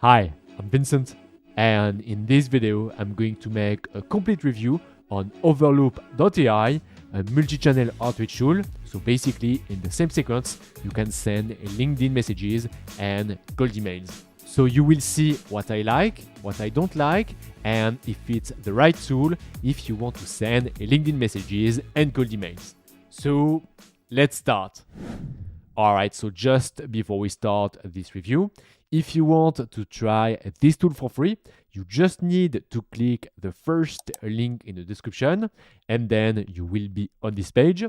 Hi, I'm Vincent, and in this video I'm going to make a complete review on Overloop.ai, a multi-channel outreach tool. So basically, in the same sequence, you can send LinkedIn messages and cold emails. So you will see what I like, what I don't like, and if it's the right tool if you want to send LinkedIn messages and cold emails. So let's start. Alright, so just before we start this review, if you want to try this tool for free, you just need to click the first link in the description and then you will be on this page.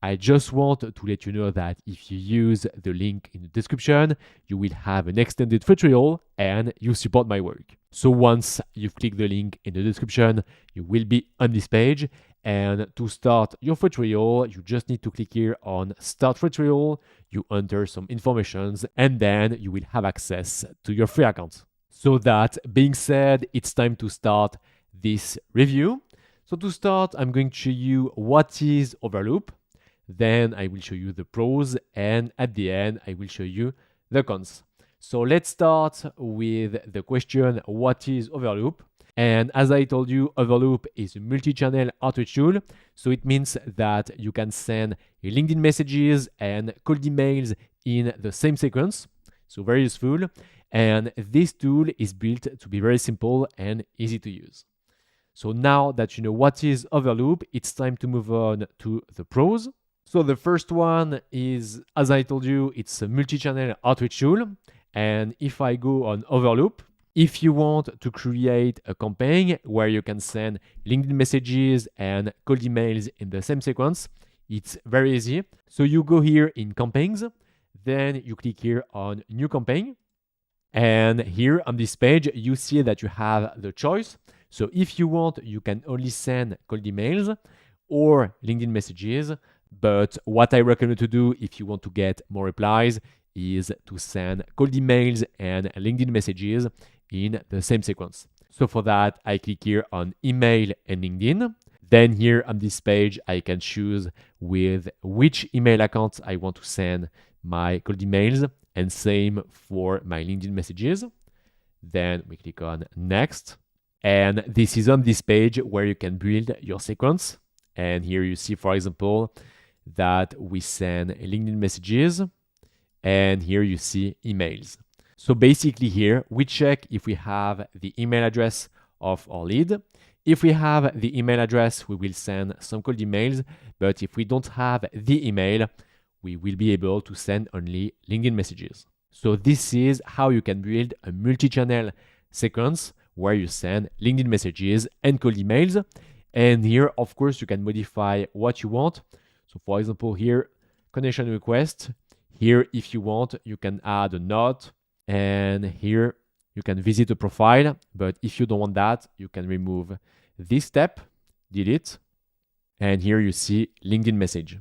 I just want to let you know that if you use the link in the description, you will have an extended free trial and you support my work. So once you've clicked the link in the description, you will be on this page. And to start your free trial, you just need to click here on Start Free Trial. You enter some informations and then you will have access to your free account. So that being said, it's time to start this review. So to start, I'm going to show you what is Overloop. Then I will show you the pros, and at the end, I will show you the cons. So let's start with the question, what is Overloop? And as I told you, Overloop is a multi-channel outreach tool. So it means that you can send LinkedIn messages and cold emails in the same sequence. So very useful. And this tool is built to be very simple and easy to use. So now that you know what is Overloop, it's time to move on to the pros. So the first one is, as I told you, it's a multi-channel outreach tool. And if I go on Overloop, if you want to create a campaign where you can send LinkedIn messages and cold emails in the same sequence, it's very easy. So you go here in campaigns, then you click here on new campaign. And here on this page, you see that you have the choice. So if you want, you can only send cold emails or LinkedIn messages. But what I recommend to do if you want to get more replies is to send cold emails and LinkedIn messages in the same sequence. So for that, I click here on email and LinkedIn. Then here on this page, I can choose with which email account I want to send my cold emails, and same for my LinkedIn messages. Then we click on next. And this is on this page where you can build your sequence. And here you see, for example, that we send LinkedIn messages, and here you see emails. So basically here, we check if we have the email address of our lead. If we have the email address, we will send some cold emails, but if we don't have the email, we will be able to send only LinkedIn messages. So this is how you can build a multi-channel sequence where you send LinkedIn messages and cold emails. And here, of course, you can modify what you want. So for example, here, connection request. Here, if you want, you can add a note. And here, you can visit a profile. But if you don't want that, you can remove this step, delete. And here you see LinkedIn message.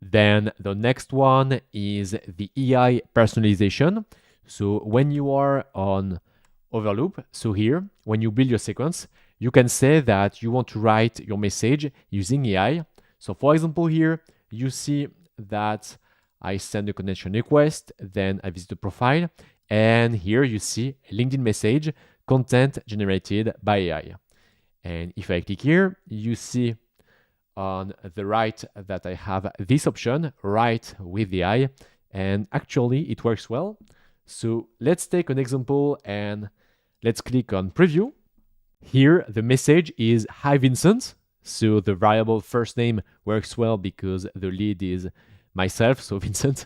Then the next one is the AI personalization. So when you are on Overloop, so here, when you build your sequence, you can say that you want to write your message using AI. So for example, here, you see that I send a connection request, then I visit the profile, and here you see a LinkedIn message, content generated by AI. And if I click here, you see on the right that I have this option, write with AI, and actually it works well. So let's take an example and let's click on preview. Here, the message is, "Hi Vincent." So the variable first name works well because the lead is myself, so Vincent.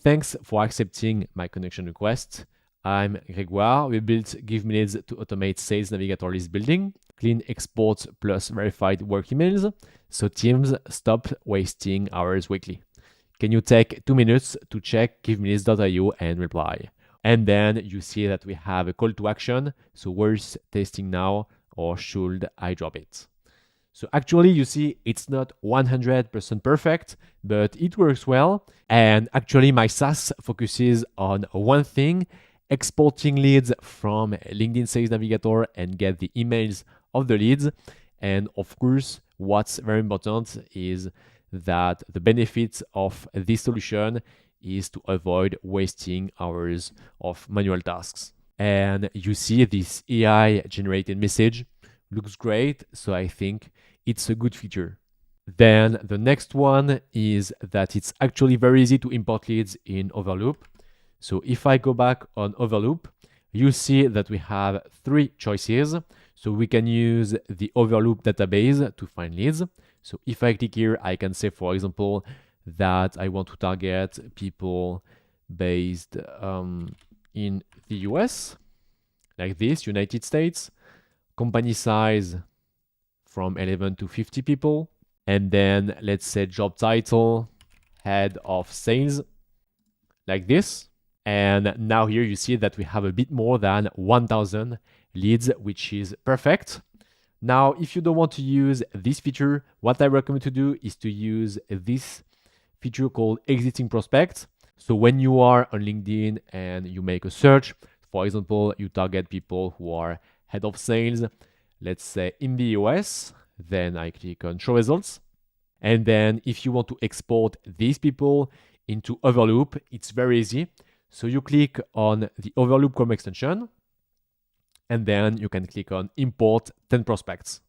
"Thanks for accepting my connection request. I'm Grégoire. We built Give Minutes to automate sales navigator list building, clean exports plus verified work emails, so teams stop wasting hours weekly. Can you take 2 minutes to check giveminutes.io and reply?" And then you see that we have a call to action. So worth testing now, or should I drop it? So actually, you see, it's not 100% perfect, but it works well. And actually, my SaaS focuses on one thing, exporting leads from LinkedIn Sales Navigator and get the emails of the leads. And of course, what's very important is that the benefits of this solution is to avoid wasting hours of manual tasks. And you see this AI generated message looks great. So I think it's a good feature. Then the next one is that it's actually very easy to import leads in Overloop. So if I go back on Overloop, you see that we have three choices. So we can use the Overloop database to find leads. So if I click here, I can say, for example, that I want to target people based in the US, like this, United States, company size from 11 to 50 people. And then let's say job title, head of sales, like this. And now here you see that we have a bit more than 1,000 leads, which is perfect. Now, if you don't want to use this feature, what I recommend to do is to use this feature called existing prospects. So when you are on LinkedIn and you make a search, for example, you target people who are head of sales, let's say in the US, then I click on show results. And then if you want to export these people into Overloop, it's very easy. So you click on the Overloop Chrome extension, and then you can click on import 10 prospects.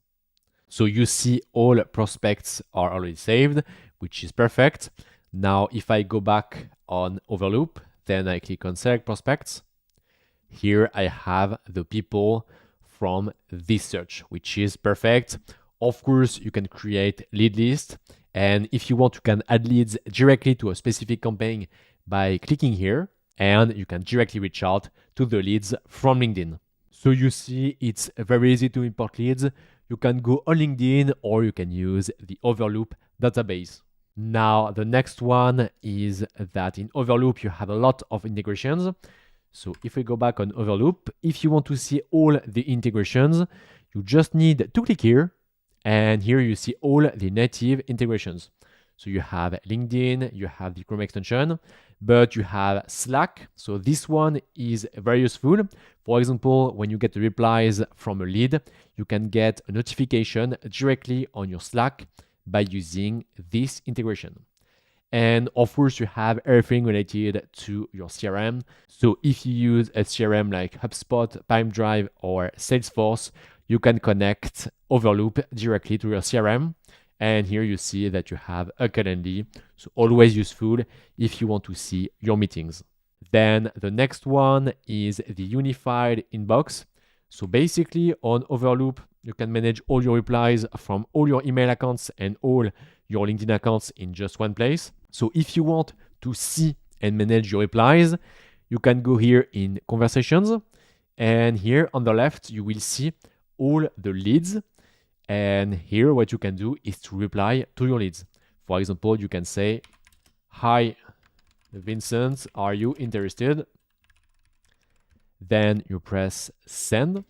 So you see all prospects are already saved, which is perfect. Now, if I go back on Overloop, then I click on select prospects. Here I have the people from this search, which is perfect. Of course, you can create lead list. And if you want, you can add leads directly to a specific campaign by clicking here, and you can directly reach out to the leads from LinkedIn. So you see, it's very easy to import leads. You can go on LinkedIn or you can use the Overloop database. Now, the next one is that in Overloop, you have a lot of integrations. So if we go back on Overloop, if you want to see all the integrations, you just need to click here. And here you see all the native integrations. So you have LinkedIn, you have the Chrome extension, but you have Slack. So this one is very useful. For example, when you get the replies from a lead, you can get a notification directly on your Slack by using this integration. And of course, you have everything related to your CRM. So if you use a CRM like HubSpot, Pipedrive, or Salesforce, you can connect Overloop directly to your CRM. And here you see that you have a Calendly, so always useful if you want to see your meetings. Then the next one is the unified inbox. So basically on Overloop, you can manage all your replies from all your email accounts and all your LinkedIn accounts in just one place. So if you want to see and manage your replies, you can go here in conversations. And here on the left, you will see all the leads. And here what you can do is to reply to your leads. For example, you can say, "Hi, Vincent, are you interested?" Then you press send,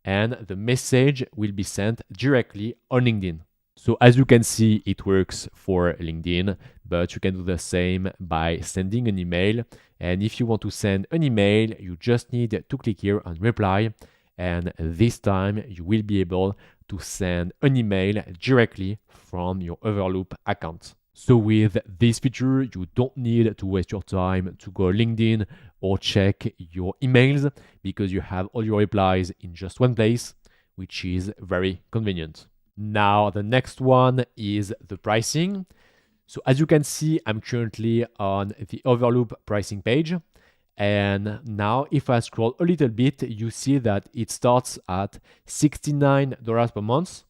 and the message will be sent directly on LinkedIn. So as you can see, it works for LinkedIn, but you can do the same by sending an email. And if you want to send an email, you just need to click here on reply. And this time you will be able to send an email directly from your Overloop account. So with this feature, you don't need to waste your time to go LinkedIn or check your emails because you have all your replies in just one place, which is very convenient. Now, the next one is the pricing. So as you can see, I'm currently on the Overloop pricing page. And now if I scroll a little bit, you see that it starts at $69 per month.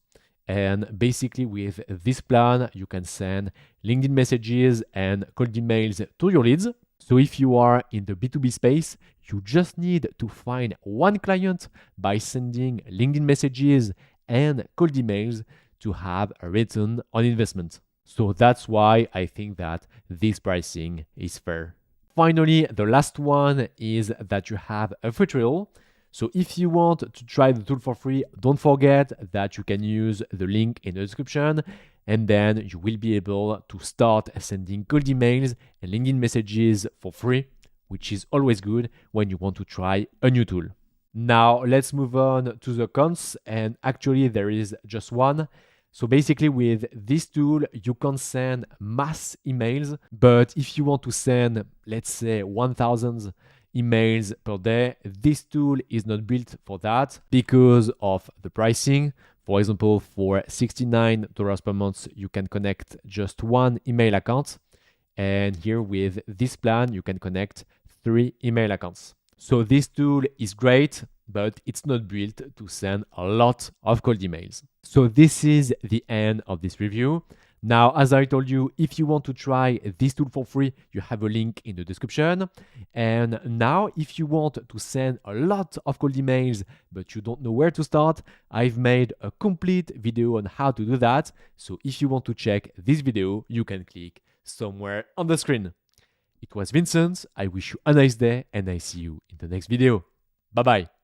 And basically with this plan, you can send LinkedIn messages and cold emails to your leads. So if you are in the B2B space, you just need to find one client by sending LinkedIn messages and cold emails to have a return on investment. So that's why I think that this pricing is fair. Finally, the last one is that you have a free trial. So if you want to try the tool for free, don't forget that you can use the link in the description, and then you will be able to start sending cold emails and LinkedIn messages for free, which is always good when you want to try a new tool. Now let's move on to the cons, and actually there is just one. So basically with this tool, you can send mass emails, but if you want to send, let's say 1,000 emails per day. This tool is not built for that because of the pricing. For example, for $69 per month, you can connect just one email account. And here with this plan, you can connect 3 email accounts. So this tool is great, but it's not built to send a lot of cold emails. So this is the end of this review. Now, as I told you, if you want to try this tool for free, you have a link in the description. And now, if you want to send a lot of cold emails, but you don't know where to start, I've made a complete video on how to do that. So if you want to check this video, you can click somewhere on the screen. It was Vincent. I wish you a nice day and I see you in the next video. Bye bye.